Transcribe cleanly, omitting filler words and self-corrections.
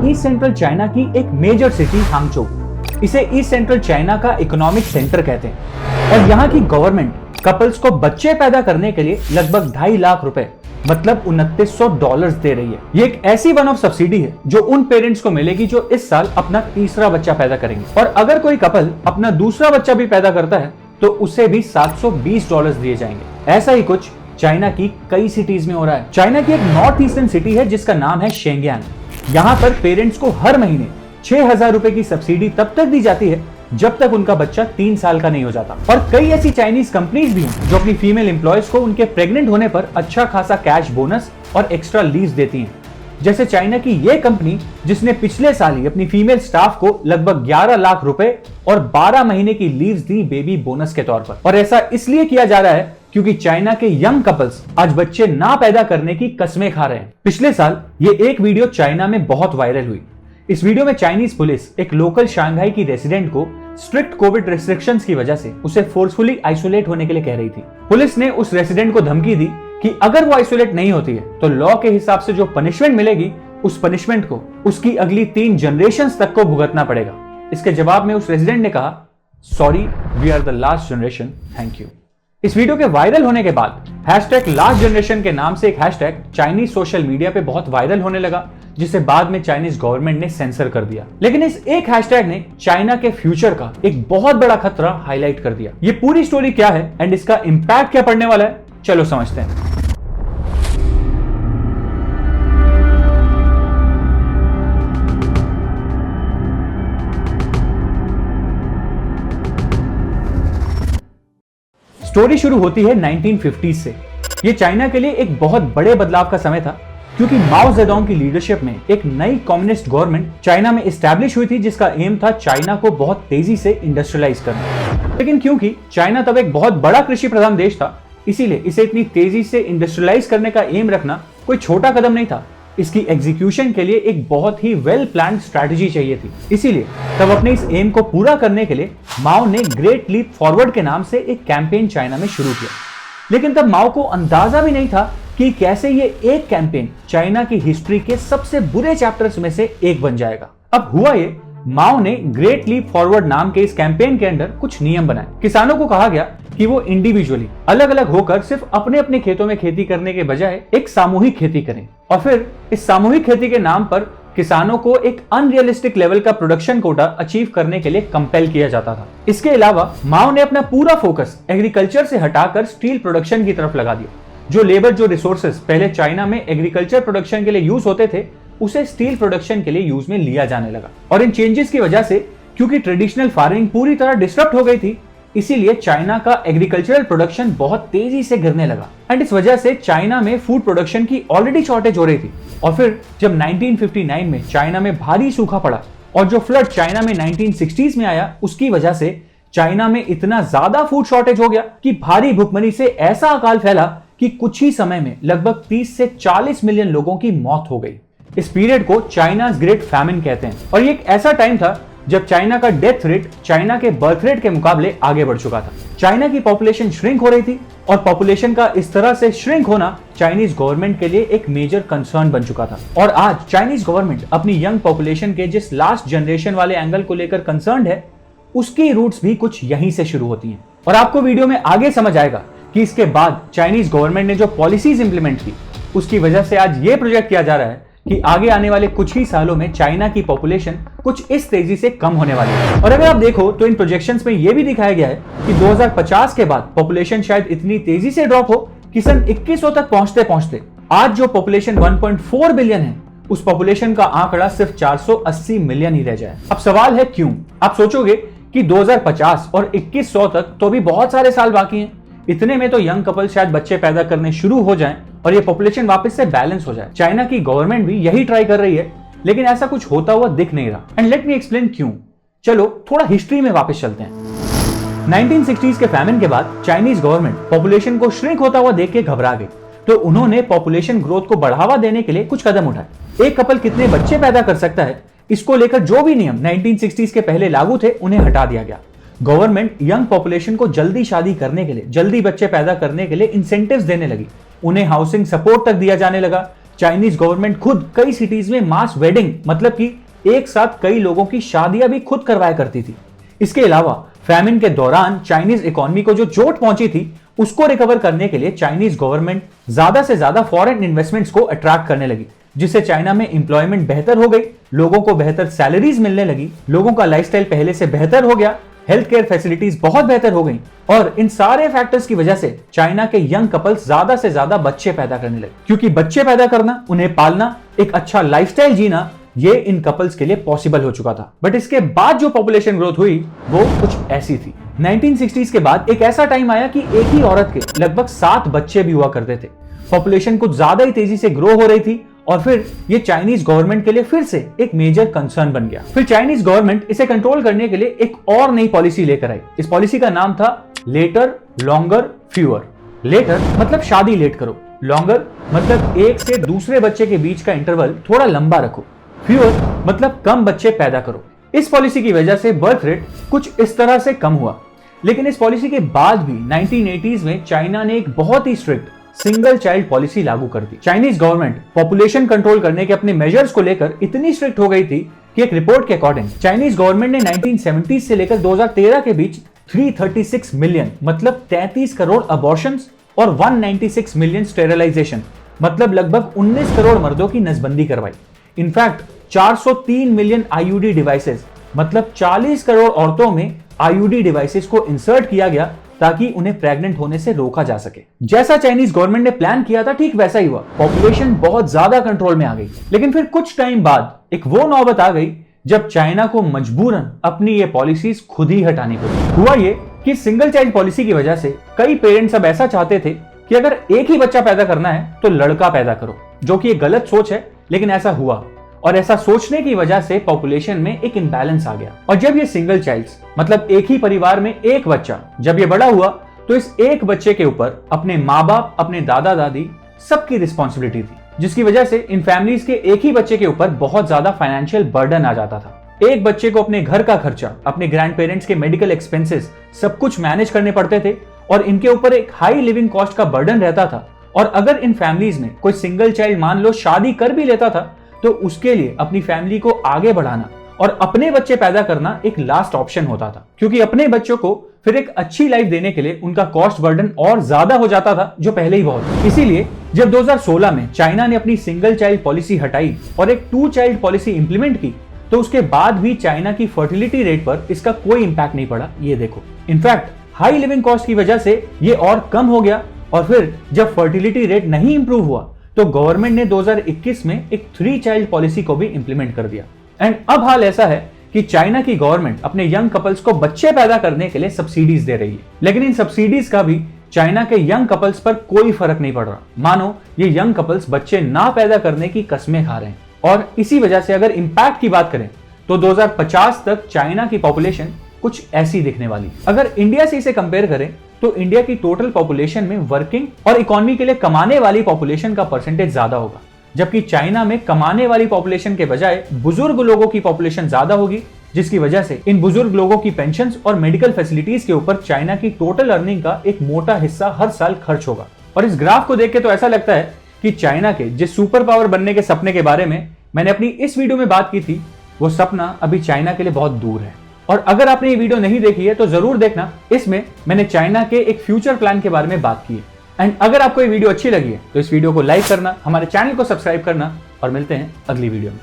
East central China की एक major city Hangzhou. इसे ईस्ट सेंट्रल चाइना का इकोनॉमिक सेंटर कहते हैं और यहाँ की गवर्नमेंट कपल्स को बच्चे पैदा करने के लिए लगभग 2.5 लाख रुपए मतलब $2900 दे रही है। ये एक ऐसी वन ऑफ सब्सिडी है जो उन पेरेंट्स को मिलेगी जो इस साल अपना तीसरा बच्चा पैदा करेंगे, और अगर कोई कपल अपना दूसरा बच्चा भी पैदा करता है तो उसे भी $720 दिए जाएंगे। ऐसा ही कुछ चाइना की कई सिटीज में हो रहा है। चाइना की एक नॉर्थ ईस्टर्न सिटी है जिसका नाम है शेंगियांग। यहाँ पर पेरेंट्स को हर महीने 6000 रुपए की सब्सिडी तब तक दी जाती है जब तक उनका बच्चा 3 साल का नहीं हो जाता। और कई ऐसी चाइनीज कंपनीज भी हैं जो अपनी फीमेल एम्प्लॉयज को उनके प्रेग्नेंट होने पर अच्छा खासा कैश बोनस और एक्स्ट्रा लीव्स देती हैं। जैसे चाइना की ये कंपनी जिसने पिछले साल ही अपनी फीमेल स्टाफ को लगभग 11 लाख रुपए और 12 महीने की लीव्स दी बेबी बोनस के तौर पर। और ऐसा इसलिए किया जा रहा है क्योंकि चाइना के यंग कपल्स आज बच्चे ना पैदा करने की कस्में खा रहे हैं। पिछले साल ये एक वीडियो चाइना में बहुत वायरल हुई। इस वीडियो में चाइनीज पुलिस एक लोकल शंघाई की रेसिडेंट को स्ट्रिक्ट कोविड रेस्ट्रिक्शंस की वजह से उसे फोर्सफुली आइसोलेट होने के लिए कह रही थी। पुलिस ने उस रेसिडेंट को धमकी दी कि अगर वो आइसोलेट नहीं होती है तो लॉ के हिसाब से जो पनिशमेंट मिलेगी उस पनिशमेंट को उसकी अगली 3 जनरेशंस तक को भुगतना पड़ेगा। इसके जवाब में उस रेसिडेंट ने कहा, sorry we are the last generation, thank you. इस वीडियो के वायरल होने के बाद #लास्ट जनरेशन के नाम से एक हैशटैग चाइनीज सोशल मीडिया पे बहुत वायरल होने लगा, जिसे बाद में चाइनीज गवर्नमेंट ने सेंसर कर दिया। लेकिन इस एक हैशटैग ने चाइना के फ्यूचर का एक बहुत बड़ा खतरा हाईलाइट कर दिया। ये पूरी स्टोरी क्या है एंड इसका इंपैक्ट क्या पड़ने वाला है, चलो समझते हैं। स्टोरी शुरू होती है 1950s से। ये चाइना के लिए एक बहुत बड़े बदलाव का समय था क्योंकि माओ जेडोंग की लीडरशिप में एक नई कम्युनिस्ट गवर्नमेंट चाइना में एस्टैब्लिश हुई थी जिसका एम था चाइना को बहुत तेजी से इंडस्ट्रियलाइज करना। लेकिन क्योंकि चाइना तब एक बहुत बड़ा कृषि प्रधान देश था, इसीलिए इसे इतनी तेजी से इंडस्ट्रियलाइज करने का एम रखना कोई छोटा कदम नहीं था। इसकी एग्जीक्यूशन के लिए एक बहुत ही वेल प्लान्ड स्ट्रैटेजी चाहिए थी। इसीलिए तब अपने इस एम को पूरा करने के लिए माओ ने ग्रेट लीप फॉरवर्ड के नाम से एक कैंपेन चाइना में शुरू किया। लेकिन तब माओ को अंदाजा भी नहीं था कि कैसे ये एक कैंपेन चाइना की हिस्ट्री के सबसे बुरे चैप्टर्स में से एक बन जाएगा। अब हुआ ये, माओ ने ग्रेट लीप फॉरवर्ड नाम के इस कैंपेन के अंदर कुछ नियम बनाए। किसानों को कहा गया कि वो इंडिविजुअली अलग अलग होकर सिर्फ अपने अपने खेतों में खेती करने के बजाय एक सामूहिक खेती करें, और फिर इस सामूहिक खेती के नाम पर किसानों को एक अनरियलिस्टिक लेवल का प्रोडक्शन कोटा अचीव करने के लिए कंपेल किया जाता था। इसके अलावा माओ ने अपना पूरा फोकस एग्रीकल्चर से हटाकर स्टील प्रोडक्शन की तरफ लगा दिया। जो लेबर, जो रिसोर्सेस पहले चाइना में एग्रीकल्चर प्रोडक्शन के लिए यूज होते थे, उसे स्टील प्रोडक्शन के लिए यूज में लिया जाने लगा। और इन चेंजेस की वजह से क्योंकि ट्रेडिशनल फार्मिंग पूरी तरह डिस्टर्ब हो गई थी, इसीलिए चाइना का एग्रीकल्चरल प्रोडक्शन बहुत तेजी से गिरने लगा एंड इस वजह से चाइना में फूड प्रोडक्शन की ऑलरेडी शॉर्टेज हो रही थी। और फिर जब 1959 में चाइना में भारी सूखा पड़ा और जो फ्लड चाइना में 1960s में आया, उसकी वजह से चाइना में इतना ज्यादा फूड शॉर्टेज हो गया कि भारी भुखमरी से ऐसा अकाल फैला कि कुछ ही समय में लगभग 30 से 40 मिलियन लोगों की मौत हो गई। इस पीरियड को चाइना ग्रेट फैमिन कहते हैं और ये एक ऐसा टाइम था जब चाइना का डेथ रेट चाइना के बर्थ रेट के मुकाबले आगे बढ़ चुका था। चाइना की पॉपुलेशन श्रिंक हो रही थी और पॉपुलेशन का इस तरह से श्रिंक होना चाइनीज गवर्नमेंट के लिए एक मेजर कंसर्न बन चुका था। और आज चाइनीज गवर्नमेंट अपनी यंग पॉपुलेशन के जिस लास्ट जनरेशन वाले एंगल को लेकर कंसर्न है, उसकी रूट्स भी कुछ यहीं से शुरू होती हैं। और आपको वीडियो में आगे समझ आएगा कि इसके बाद चाइनीज गवर्नमेंट ने जो पॉलिसीज इंप्लीमेंट की, उसकी वजह से आज ये प्रोजेक्ट किया जा रहा है कि आगे आने वाले कुछ ही सालों में चाइना की पॉपुलेशन कुछ इस तेजी से कम होने वाली है। और अगर आप देखो तो इन प्रोजेक्शंस में यह भी दिखाया गया है कि 2050 के बाद पॉपुलेशन शायद इतनी तेजी से ड्रॉप हो कि सन 2100 तक पहुंचते पहुंचते आज जो पॉपुलेशन 1.4 बिलियन है, उस पॉपुलेशन का आंकड़ा सिर्फ 480 मिलियन ही रह जाए। अब सवाल है क्यों? आप सोचोगे कि 2050 और 2100 तक तो भी बहुत सारे साल बाकी हैं, इतने में तो यंग कपल शायद बच्चे पैदा करने शुरू हो जाएं और ये पॉपुलेशन वापस से बैलेंस हो जाए। चाइना की गवर्नमेंट भी यही ट्राई कर रही है, लेकिन ऐसा कुछ होता हुआ दिख नहीं रहा। एंड लेट मी एक्सप्लेन क्यों। चलो थोड़ा हिस्ट्री में वापस चलते हैं। 1960s के फैमिन के बाद चाइनीज गवर्नमेंट पॉपुलेशन को श्रिंक होता हुआ देख के घबरा गई, तो उन्होंने पॉपुलेशन ग्रोथ को बढ़ावा देने के लिए कुछ कदम उठाए। एक कपल कितने बच्चे पैदा कर सकता है, इसको लेकर जो भी नियम 1960s के पहले लागू थे, उन्हें हटा दिया गया। गवर्नमेंट यंग पॉपुलेशन को जल्दी शादी करने के लिए, जल्दी बच्चे पैदा करने के लिए इंसेंटिव्स देने लगी। उन्हें हाउसिंग सपोर्ट तक दिया जाने लगा। चाइनीज गवर्नमेंट खुद कई सिटीज में मास वेडिंग मतलब कि एक साथ कई लोगों की शादियां भी खुद करवाया करती थी। इसके अलावा फैमिन के दौरान चाइनीज इकोनॉमी को जो चोट पहुंची थी उसको रिकवर करने के लिए चाइनीज गवर्नमेंट ज्यादा से ज्यादा फॉरेन इन्वेस्टमेंट्स को अट्रैक्ट करने लगी, जिससे चाइना में एम्प्लॉयमेंट बेहतर हो गई, लोगों को बेहतर सैलरीज मिलने लगी, लोगों का लाइफस्टाइल पहले से बेहतर हो गया, हेल्थ केयर फैसिलिटीज बहुत बेहतर हो गई और इन सारे फैक्टर्स की वजह से चाइना के यंग कपल्स ज्यादा से ज्यादा बच्चे पैदा करने लगे, क्योंकि बच्चे पैदा करना, उन्हें पालना, एक अच्छा लाइफस्टाइल जीना, ये इन कपल्स के लिए पॉसिबल हो चुका था। बट इसके बाद जो पॉपुलेशन ग्रोथ हुई वो कुछ ऐसी थी। 1960s के बाद एक ऐसा टाइम आया कि एक ही औरत के लगभग 7 बच्चे भी हुआ करते थे। पॉपुलेशन कुछ ज्यादा ही तेजी से ग्रो हो रही थी और फिर ये चाइनीज गवर्नमेंट के लिए फिर से एक मेजर कंसर्न बन गया। फिर चाइनीज गवर्नमेंट इसे कंट्रोल करने के लिए एक और नई पॉलिसी लेकर आई। इस पॉलिसी का नाम था लेटर लॉन्गर फ्यूअर। लेटर मतलब शादी लेट करो, लॉन्गर मतलब एक से दूसरे बच्चे के बीच का इंटरवल थोड़ा लंबा रखो, फ्यूअर मतलब कम बच्चे पैदा करो। इस पॉलिसी की वजह से बर्थ रेट कुछ इस तरह से कम हुआ। लेकिन इस पॉलिसी के बाद भी 1980s में चाइना ने एक बहुत ही स्ट्रिक्ट सिंगल चाइल्ड पॉलिसी लागू कर दी। चाइनीज गवर्नमेंट पॉपुलेशन कंट्रोल करने के अपने मेजर्स को लेकर इतनी स्ट्रिक्ट हो गई थी कि एक रिपोर्ट के अकॉर्डिंग चाइनीज गवर्नमेंट ने 1970 से लेकर 2013 के बीच 336 मिलियन मतलब 33 करोड़ अबॉर्शंस और 196 मिलियन स्टेरिलाइजेशन मतलब लगभग 19 करोड़ मर्दों की नसबंदी करवाई। इनफैक्ट 403 मिलियन आईयूडी डिवाइसेस मतलब 40 करोड़ औरतों में आईयूडी डिवाइसेस को इंसर्ट किया गया ताकि उन्हें प्रेग्नेंट होने से रोका जा सके। जैसा चाइनीज गवर्नमेंट ने प्लान किया था ठीक वैसा ही हुआ। पॉपुलेशन बहुत ज्यादा कंट्रोल में आ गई। लेकिन फिर कुछ टाइम बाद एक वो नौबत आ गई जब चाइना को मजबूरन अपनी ये पॉलिसीज खुद ही हटानी पड़ी। हुआ ये कि सिंगल चाइल्ड पॉलिसी की वजह से कई पेरेंट्स अब ऐसा चाहते थे कि अगर एक ही बच्चा पैदा करना है तो लड़का पैदा करो, जो कि एक गलत सोच है, लेकिन ऐसा हुआ और ऐसा सोचने की वजह से पॉपुलेशन में एक इंबैलेंस आ गया। और जब ये सिंगल चाइल्ड्स मतलब एक ही परिवार में एक बच्चा जब ये बड़ा हुआ तो इस एक बच्चे के ऊपर अपने माँ बाप, अपने दादा दादी सबकी रिस्पॉन्सिबिलिटी थी, जिसकी वजह से इन फैमिलीज के एक ही बच्चे के ऊपर बहुत ज्यादा फाइनेंशियल बर्डन आ जाता था। एक बच्चे को अपने घर का खर्चा, अपने ग्रैंड पेरेंट्स के मेडिकल एक्सपेंसेस सब कुछ मैनेज करने पड़ते थे और इनके ऊपर एक हाई लिविंग कॉस्ट का बर्डन रहता था। और अगर इन फैमिलीज में कोई सिंगल चाइल्ड मान लो शादी कर भी लेता था तो उसके लिए अपनी फैमिली को आगे बढ़ाना और अपने बच्चे पैदा करना एक लास्ट ऑप्शन होता था, क्योंकि अपने बच्चों को फिर एक अच्छी लाइफ देने के लिए उनका कॉस्ट बर्डन और ज्यादा हो जाता था जो पहले ही बहुत था। इसीलिए जब 2016 में चाइना ने अपनी सिंगल चाइल्ड पॉलिसी हटाई और एक 2 चाइल्ड पॉलिसी इंप्लीमेंट की तो उसके बाद भी चाइना की फर्टिलिटी रेट पर इसका कोई इंपैक्ट नहीं पड़ा। ये देखो, इनफैक्ट हाई लिविंग कॉस्ट की वजह से ये और कम हो गया। और फिर जब फर्टिलिटी रेट नहीं इंप्रूव हुआ तो गवर्नमेंट ने 2021 में एक 3 चाइल्ड पॉलिसी को भी इंप्लीमेंट कर दिया। एंड अब हाल ऐसा है कि चाइना की गवर्नमेंट अपने यंग कपल्स को बच्चे पैदा करने के लिए सब्सिडीज दे रही है, लेकिन इन सब्सिडीज का भी चाइना के यंग कपल्स पर कोई फर्क नहीं पड़ रहा। मानो ये यंग कपल्स बच्चे ना पैदा करने की कस्में खा रहे हैं। और इसी वजह से अगर इंपैक्ट की बात करें तो 2050 तक चाइना की पॉपुलेशन कुछ ऐसी दिखने वाली। अगर इंडिया से इसे कंपेयर करें तो इंडिया की टोटल पॉपुलेशन में वर्किंग और इकोनॉमी के लिए कमाने वाली पॉपुलेशन का परसेंटेज ज्यादा होगा, जबकि चाइना में कमाने वाली पॉपुलेशन के बजाय बुजुर्ग लोगों की पॉपुलेशन ज्यादा होगी, जिसकी वजह से इन बुजुर्ग लोगों की पेंशन्स और मेडिकल फैसिलिटीज के ऊपर चाइना की टोटल अर्निंग का एक मोटा हिस्सा हर साल खर्च होगा। और इस ग्राफ को देख के तो ऐसा लगता है कि चाइना के जिस सुपर पावर बनने के सपने के बारे में मैंने अपनी इस वीडियो में बात की थी, वो सपना अभी चाइना के लिए बहुत दूर है। और अगर आपने ये वीडियो नहीं देखी है तो जरूर देखना, इसमें मैंने चाइना के एक फ्यूचर प्लान के बारे में बात की है। एंड अगर आपको ये वीडियो अच्छी लगी है तो इस वीडियो को लाइक करना, हमारे चैनल को सब्सक्राइब करना और मिलते हैं अगली वीडियो में।